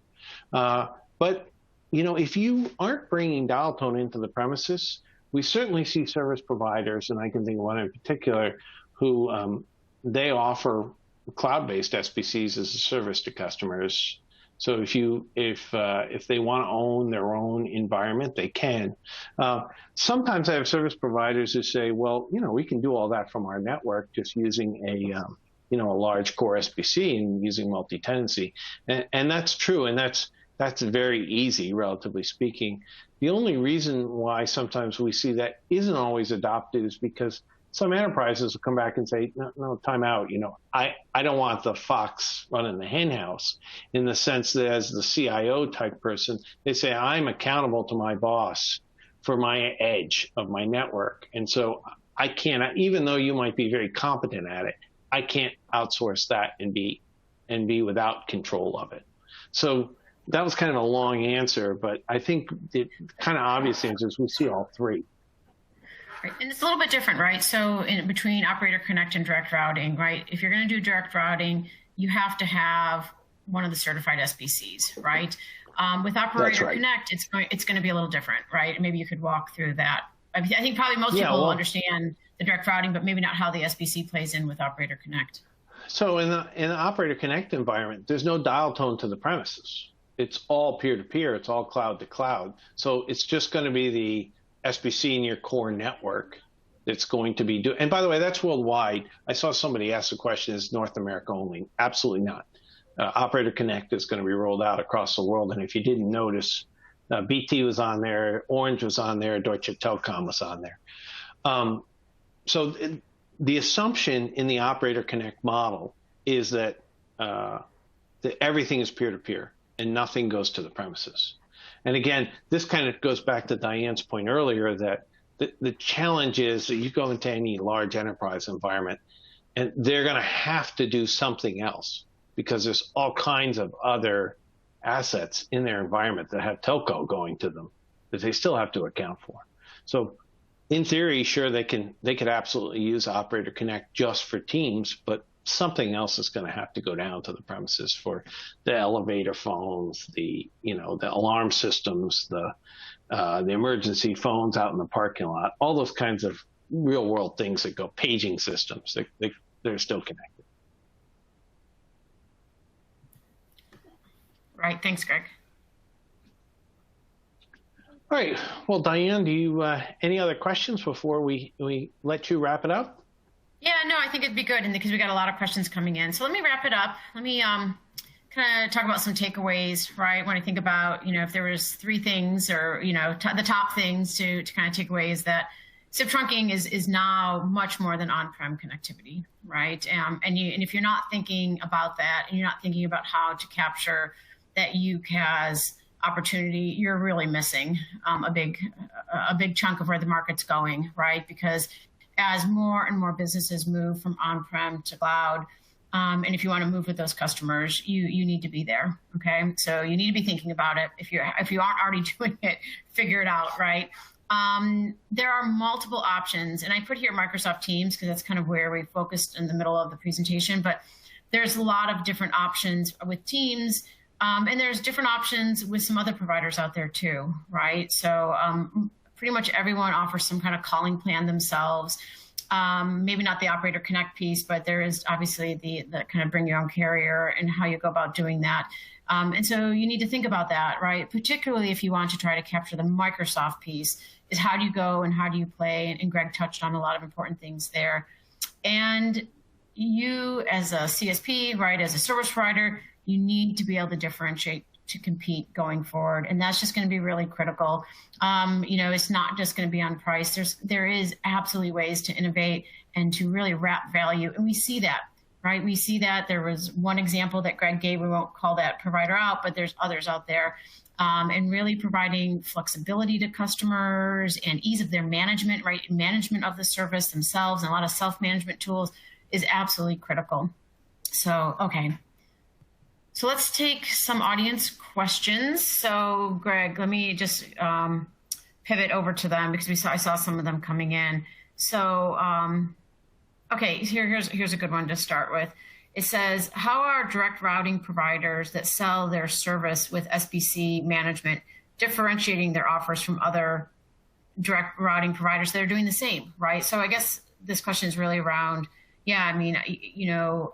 S3: But, you know, if you aren't bringing dial tone into the premises, we certainly see service providers, and I can think of one in particular, who they offer cloud-based SBCs as a service to customers. So if they want to own their own environment, they can. Sometimes I have service providers who say, well, you know, we can do all that from our network just using a large core SBC and using multi-tenancy, and that's true, and that's very easy, relatively speaking. The only reason why sometimes we see that isn't always adopted is because some enterprises will come back and say, no, time out. You know, I don't want the fox running the hen house, in the sense that as the CIO type person, they say, I'm accountable to my boss for my edge of my network. And so I can't, even though you might be very competent at it, I can't outsource that and be without control of it. So that was kind of a long answer, but I think the kind of obvious answer is we see all three.
S2: Right. And it's a little bit different, right? So in between Operator Connect and direct routing, right? If you're going to do direct routing, you have to have one of the certified SBCs, right? With Operator Connect, it's going to be a little different, right? Maybe you could walk through that. I think probably most people understand the direct routing, but maybe not how the SBC plays in with Operator Connect. So
S3: in the Operator Connect environment, there's no dial tone to the premises. It's all peer-to-peer. It's all cloud-to-cloud. So it's just going to be the SBC in your core network that's going to be and by the way, that's worldwide. I saw somebody ask the question, is North America only? Absolutely not. Operator Connect is going to be rolled out across the world. And if you didn't notice, BT was on there, Orange was on there, Deutsche Telekom was on there. So the assumption in the Operator Connect model is that everything is peer-to-peer and nothing goes to the premises. And again, this kind of goes back to Diane's point earlier, that the challenge is that you go into any large enterprise environment and they're going to have to do something else because there's all kinds of other assets in their environment that have telco going to them that they still have to account for. So in theory, sure, they could absolutely use Operator Connect just for Teams, but something else is going to have to go down to the premises for the elevator phones, the alarm systems, the emergency phones out in the parking lot, all those kinds of real world things that go, paging systems, they're still connected.
S2: Right. Thanks, Greg.
S3: All right. Well, Diane, do you any other questions before we let you wrap it up?
S2: Yeah, no, I think it'd be good, and because we got a lot of questions coming in. So let me wrap it up. Let me kind of talk about some takeaways, right? When I think about, if there was three things or, the top things to kind of take away is that SIP trunking is now much more than on-prem connectivity, right? And if you're not thinking about that and you're not thinking about how to capture that UCaaS opportunity, you're really missing a big chunk of where the market's going, right? Because as more and more businesses move from on-prem to cloud, and if you want to move with those customers, you need to be there. Okay, so you need to be thinking about it. If you aren't already doing it, figure it out, right? There are multiple options, and I put here Microsoft Teams because that's kind of where we focused in the middle of the presentation. But there's a lot of different options with Teams, and there's different options with some other providers out there too, right? So pretty much everyone offers some kind of calling plan themselves. Maybe not the Operator Connect piece, but there is obviously the kind of bring your own carrier and how you go about doing that. And so you need to think about that, right? Particularly if you want to try to capture the Microsoft piece, is how do you go and how do you play? And Greg touched on a lot of important things there. And you as a CSP, right, as a service provider, you need to be able to differentiate to compete going forward. And that's just going to be really critical. It's not just going to be on price. There is absolutely ways to innovate and to really wrap value. And we see that, right? We see that. There was one example that Greg gave. We won't call that provider out, but there's others out there. And really providing flexibility to customers and ease of their management, right? Management of the service themselves and a lot of self-management tools is absolutely critical. So, okay. So let's take some audience questions. So Greg, let me just pivot over to them because I saw some of them coming in. So, okay, here's a good one to start with. It says, how are direct routing providers that sell their service with SBC management differentiating their offers from other direct routing providers that are doing the same, right? So I guess this question is really around, yeah, I mean,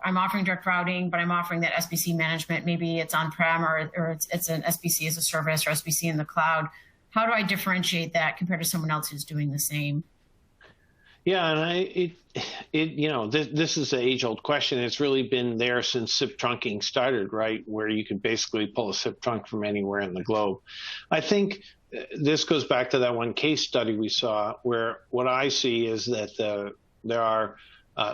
S2: I'm offering direct routing, but I'm offering that SBC management. Maybe it's on-prem or it's an SBC as a service or SBC in the cloud. How do I differentiate that compared to someone else who's doing the same?
S3: Yeah, and this is an age-old question. It's really been there since SIP trunking started, right, where you could basically pull a SIP trunk from anywhere in the globe. I think this goes back to that one case study we saw, where what I see is that there are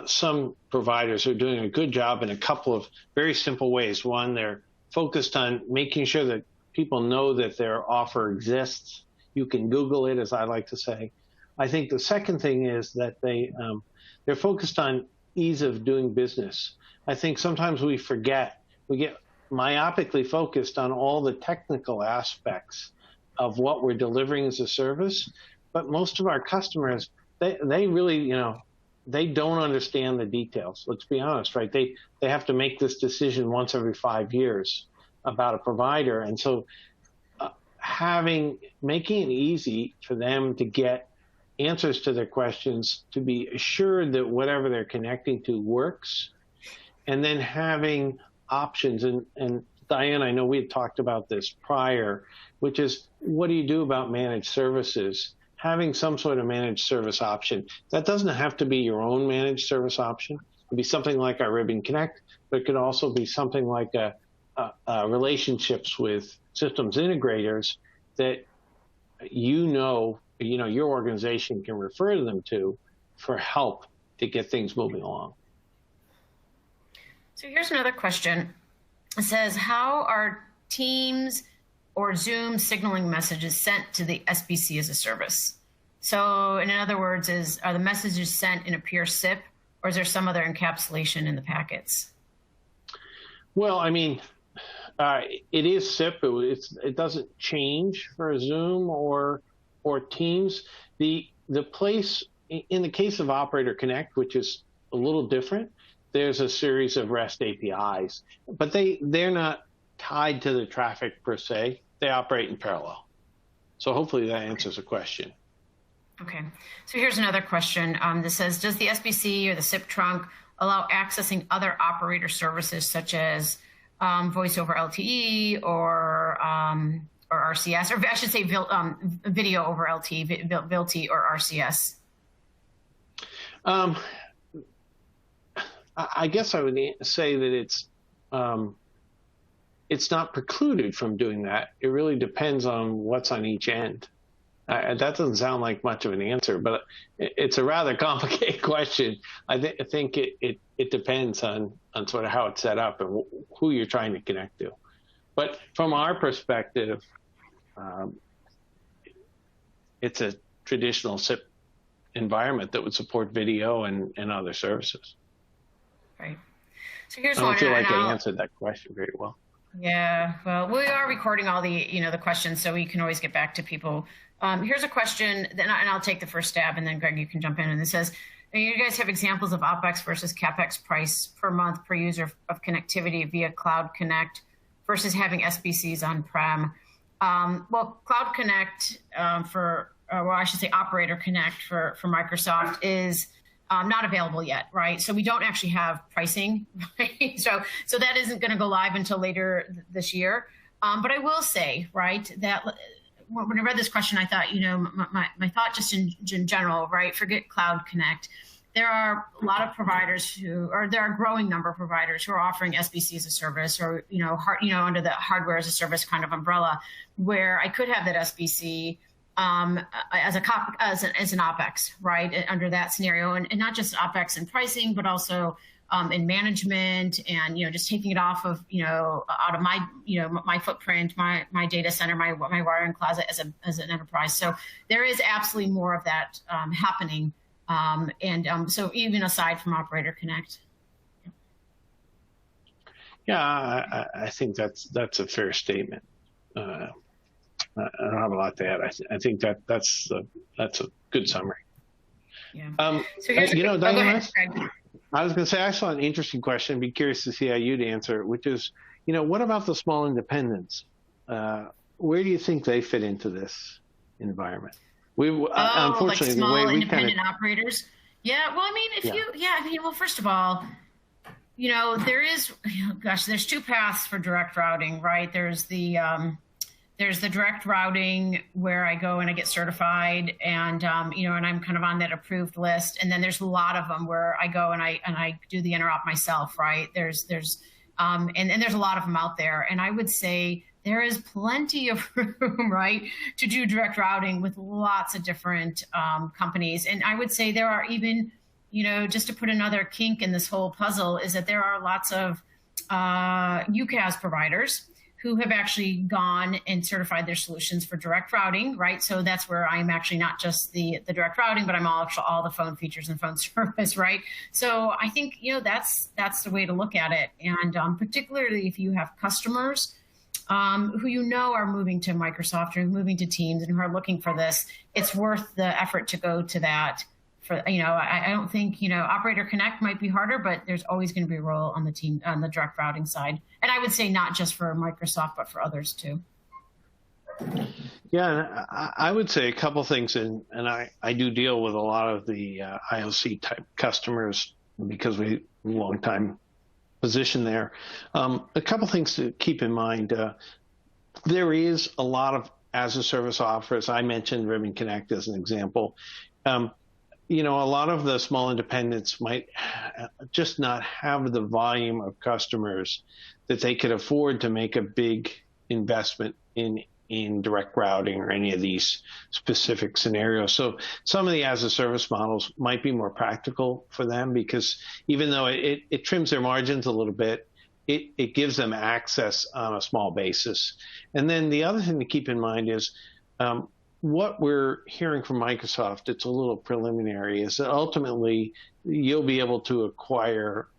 S3: some providers who are doing a good job in a couple of very simple ways. One, they're focused on making sure that people know that their offer exists. You can Google it, as I like to say. I think the second thing is that they're focused on ease of doing business. I think sometimes we forget, we get myopically focused on all the technical aspects of what we're delivering as a service, but most of our customers, they really, they don't understand the details. Let's be honest, right? They have to make this decision once every 5 years about a provider, and so making it easy for them to get answers to their questions, to be assured that whatever they're connecting to works, and then having options. And Diane, I know we had talked about this prior, which is, what do you do about managed services? Having some sort of managed service option. That doesn't have to be your own managed service option. It could be something like our Ribbon Connect, but it could also be something like relationships with systems integrators that your organization can refer to them to for help to get things moving along.
S2: So here's another question. It says, how are Teams or Zoom signaling messages sent to the SBC as a service? So in other words, are the messages sent in a pure SIP, or is there some other encapsulation in the packets?
S3: Well, I mean, it is SIP. It doesn't change for Zoom or Teams. The place, in the case of Operator Connect, which is a little different, there's a series of REST APIs, but they're not tied to the traffic per se. They operate in parallel. So hopefully that answers the question.
S2: Okay. So here's another question. This says, does the SBC or the SIP trunk allow accessing other operator services such as voice over LTE or RCS, or I should say video over LTE, ViLTE or RCS?
S3: I guess I would say that it's not precluded from doing that. It really depends on what's on each end. That doesn't sound like much of an answer, but it's a rather complicated question. I think it depends on sort of how it's set up and who you're trying to connect to. But from our perspective, it's a traditional SIP environment that would support video and other services.
S2: Right. So here's
S3: I
S2: one.
S3: don't feel like I answered that question very well.
S2: Yeah, well, we are recording all the the questions, so we can always get back to people. Here's a question, and I'll take the first stab, and then Greg, you can jump in. And it says, you guys have examples of OpEx versus CapEx price per month per user of connectivity via Cloud Connect versus having SBCs on-prem. Well, Cloud Connect I should say Operator Connect for Microsoft is not available yet, right? So we don't actually have pricing, right? So that isn't going to go live until later this year. But I will say, right, that when I read this question, I thought, my thought just in general, right, forget Cloud Connect. There are a lot of providers there are a growing number of providers who are offering SBC as a service or, under the hardware as a service kind of umbrella, where I could have that SBC as an OpEx, right, under that scenario, and not just OpEx in pricing, but also in management and, just taking it off of, out of my, my footprint, my data center, my wiring closet as an enterprise. So there is absolutely more of that happening. So even aside from Operator Connect.
S3: Yeah, I think that's a fair statement. I don't have a lot to add. I think that's a good summary.
S2: Yeah. So here's
S3: Diana, I was going to say, I saw an interesting question. I'd be curious to see how you'd answer it, which is, what about the small independents? Where do you think they fit into this environment? Unfortunately,
S2: like small
S3: the way we
S2: independent operators. Yeah, well, I mean, well, first of all, there's two paths for direct routing, right? There's the direct routing where I go and I get certified and, and I'm kind of on that approved list. And then there's a lot of them where I go and I do the interop myself, right? And there's a lot of them out there. And I would say there is plenty of room, right, to do direct routing with lots of different companies. And I would say there are even, just to put another kink in this whole puzzle, is that there are lots of UCaaS providers who have actually gone and certified their solutions for direct routing, right? So that's where I'm actually not just the direct routing, but I'm also all the phone features and phone service, right? So I think, that's the way to look at it. And particularly if you have customers who are moving to Microsoft or moving to Teams and who are looking for this, it's worth the effort to go to that. I don't think, Operator Connect might be harder, but there's always going to be a role on the direct routing side. And I would say not just for Microsoft, but for others too.
S3: Yeah, I would say a couple things, and I do deal with a lot of the IOC type customers because we have a long time position there. A couple things to keep in mind. There is a lot of as a service offers. I mentioned Ribbon Connect as an example. A lot of the small independents might just not have the volume of customers that they could afford to make a big investment in direct routing or any of these specific scenarios. So some of the as a service models might be more practical for them because even though it trims their margins a little bit, it gives them access on a small basis. And then the other thing to keep in mind is what we're hearing from Microsoft, it's a little preliminary, is that ultimately you'll be able to acquire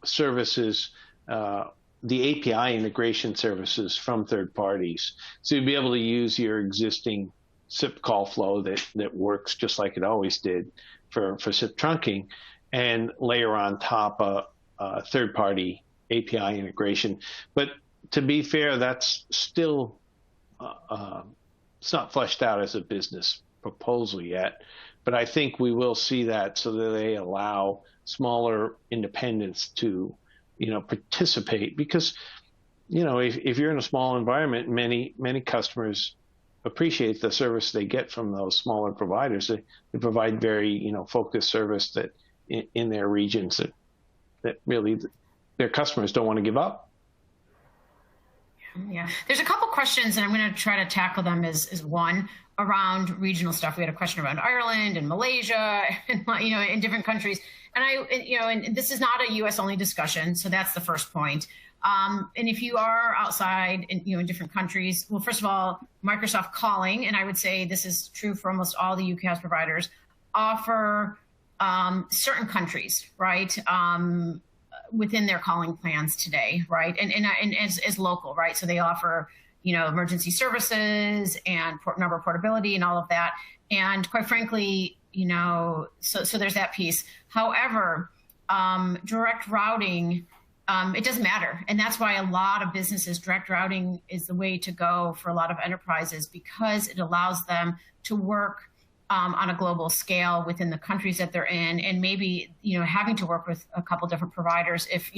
S3: services, the API integration services from third parties. So you'll be able to use your existing SIP call flow that works just like it always did for SIP trunking and layer on top a third-party API integration. But to be fair, that's still it's not fleshed out as a business proposal yet, but I think we will see that so that they allow smaller independents to, participate because, if you're in a small environment, many customers appreciate the service they get from those smaller providers. They provide very, focused service that in their regions that really their customers don't want to give up.
S2: Yeah, there's a couple questions, and I'm going to try to tackle them as one around regional stuff. We had a question around Ireland and Malaysia, and in different countries. And and this is not a U.S. only discussion, so that's the first point. And if you are outside, in different countries, well, first of all, Microsoft Calling, and I would say this is true for almost all the UCaaS providers, offer certain countries, right? Within their calling plans today, right? And as local, right? So they offer, emergency services and port number portability and all of that. And quite frankly, so there's that piece. However, direct routing, it doesn't matter. And that's why a lot of businesses, direct routing is the way to go for a lot of enterprises because it allows them to work on a global scale within the countries that they're in, and maybe having to work with a couple different providers if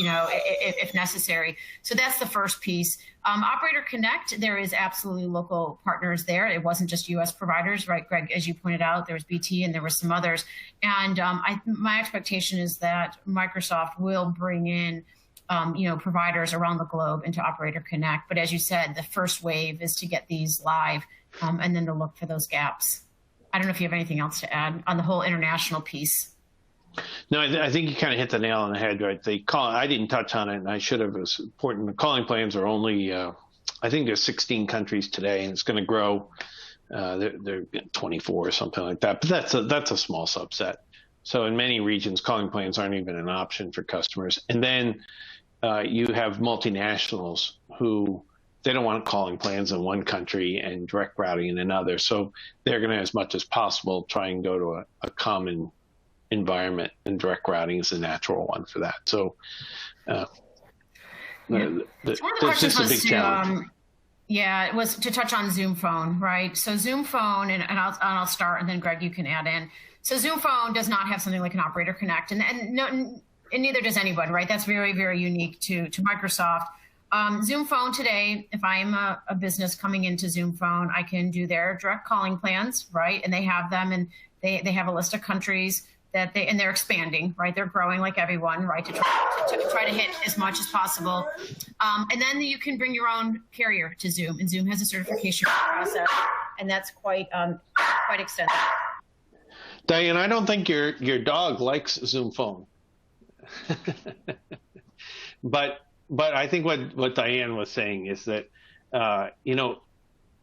S2: necessary. So that's the first piece. Operator Connect, there is absolutely local partners there. It wasn't just U.S. providers, right, Greg? As you pointed out, there was BT and there were some others. And my expectation is that Microsoft will bring in providers around the globe into Operator Connect. But as you said, the first wave is to get these live and then to look for those gaps. I don't know if you have anything else to add on the whole international piece.
S3: No, I think you kind of hit the nail on the head, right? I didn't touch on it, and I should have. It's important. The calling plans are only, I think there's 16 countries today, and it's going to grow. They're 24 or something like that. But that's a small subset. So in many regions, calling plans aren't even an option for customers. And then you have multinationals who they don't want calling plans in one country and direct routing in another. So they're going to, as much as possible, try and go to a common environment, and direct routing is a natural one for that. So
S2: So one of the questions was it was to touch on Zoom Phone, right? So Zoom Phone, and I'll start, and then Greg, you can add in. So Zoom Phone does not have something like an Operator Connect, and neither does anybody, right? That's very, very unique to Microsoft. Zoom Phone today, if I'm a business coming into Zoom Phone, I can do their direct calling plans, right? And they have them, and they have a list of countries that they're expanding, right? They're growing like everyone, right? To try to hit as much as possible. And then you can bring your own carrier to Zoom, and Zoom has a certification process, and that's quite extensive.
S3: Diane, I don't think your dog likes Zoom Phone. but I think what Diane was saying is that,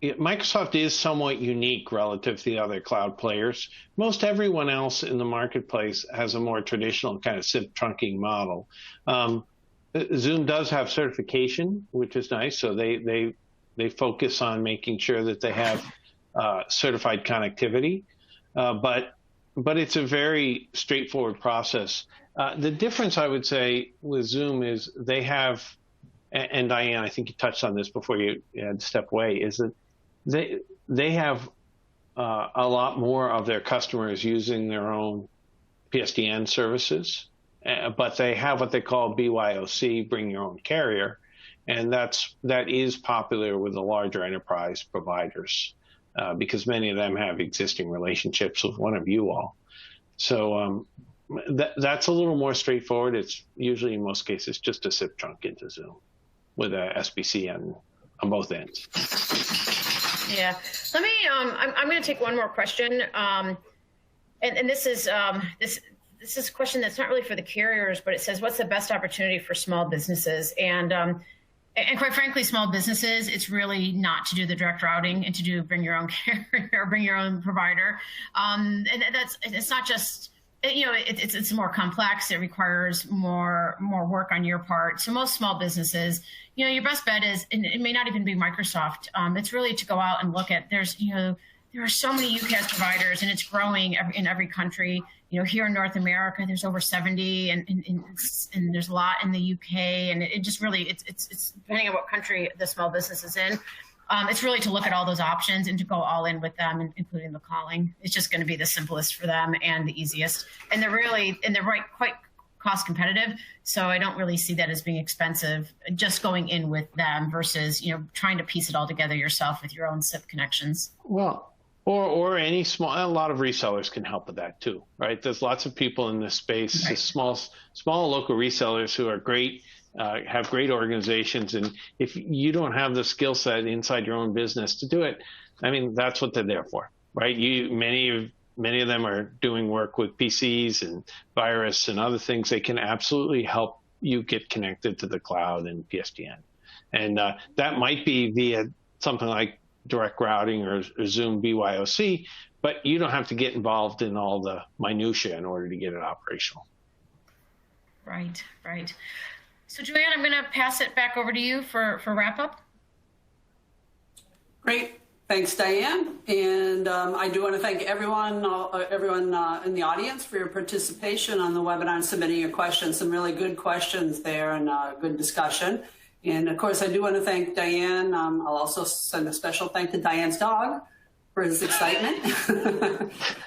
S3: Microsoft is somewhat unique relative to the other cloud players. Most everyone else in the marketplace has a more traditional kind of SIP trunking model. Zoom does have certification, which is nice. So they focus on making sure that they have certified connectivity. But it's a very straightforward process. The difference, I would say, with Zoom is they have, and Diane, I think you touched on this before you had to step away, is that they have a lot more of their customers using their own PSTN services, but they have what they call BYOC, bring your own carrier, and that is popular with the larger enterprise providers because many of them have existing relationships with one of you all. So that's a little more straightforward. It's usually, in most cases, just a SIP trunk into Zoom with a SBC on both ends.
S2: Yeah. Let me, I'm going to take one more question. And this is a question that's not really for the carriers, but it says, what's the best opportunity for small businesses? And quite frankly, small businesses, it's really not to do the direct routing and to bring your own carrier or bring your own provider. And it's not just, it's more complex. It requires more work on your part. So most small businesses, your best bet is, and it may not even be Microsoft. It's really to go out and look at, there are so many UCaaS providers, and it's growing in every country. Here in North America, there's over 70, and there's a lot in the UK, and it just really, it's depending on what country the small business is in. It's really to look at all those options and to go all in with them, including the calling. It's just going to be the simplest for them and the easiest. And they're quite cost competitive. So I don't really see that as being expensive, just going in with them versus, trying to piece it all together yourself with your own SIP connections.
S3: Well, or a lot of resellers can help with that too, right? There's lots of people in this space, right. Small local resellers who are great, have great organizations. And if you don't have the skill set inside your own business to do it, I mean, that's what they're there for, right? Many of them are doing work with PCs and virus and other things. They can absolutely help you get connected to the cloud and PSTN. And that might be via something like direct routing or Zoom BYOC, but you don't have to get involved in all the minutia in order to get it operational.
S2: Right. So Joanne, I'm going to pass it back over to you for wrap up.
S1: Great. Thanks, Diane. And I do want to thank everyone in the audience for your participation on the webinar and submitting your questions. Some really good questions there and good discussion. And of course, I do want to thank Diane. I'll also send a special thank to Diane's dog for his excitement.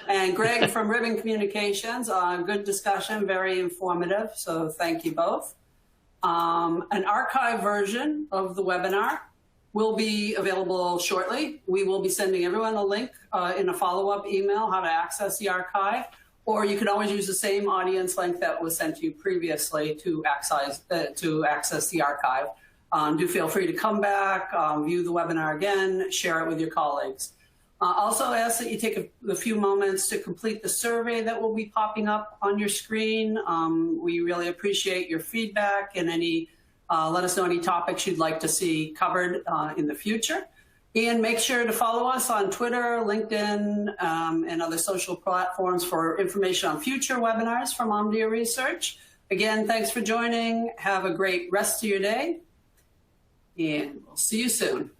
S1: And Greg from Ribbon Communications, good discussion, very informative. So thank you both. An archive version of the webinar will be available shortly. We will be sending everyone a link in a follow-up email how to access the archive, or you can always use the same audience link that was sent to you previously to access the archive. Do feel free to come back, view the webinar again, share it with your colleagues. Also ask that you take a few moments to complete the survey that will be popping up on your screen. We really appreciate your feedback and let us know any topics you'd like to see covered in the future. And make sure to follow us on Twitter, LinkedIn, and other social platforms for information on future webinars from Omdia Research. Again, thanks for joining. Have a great rest of your day, and we'll see you soon.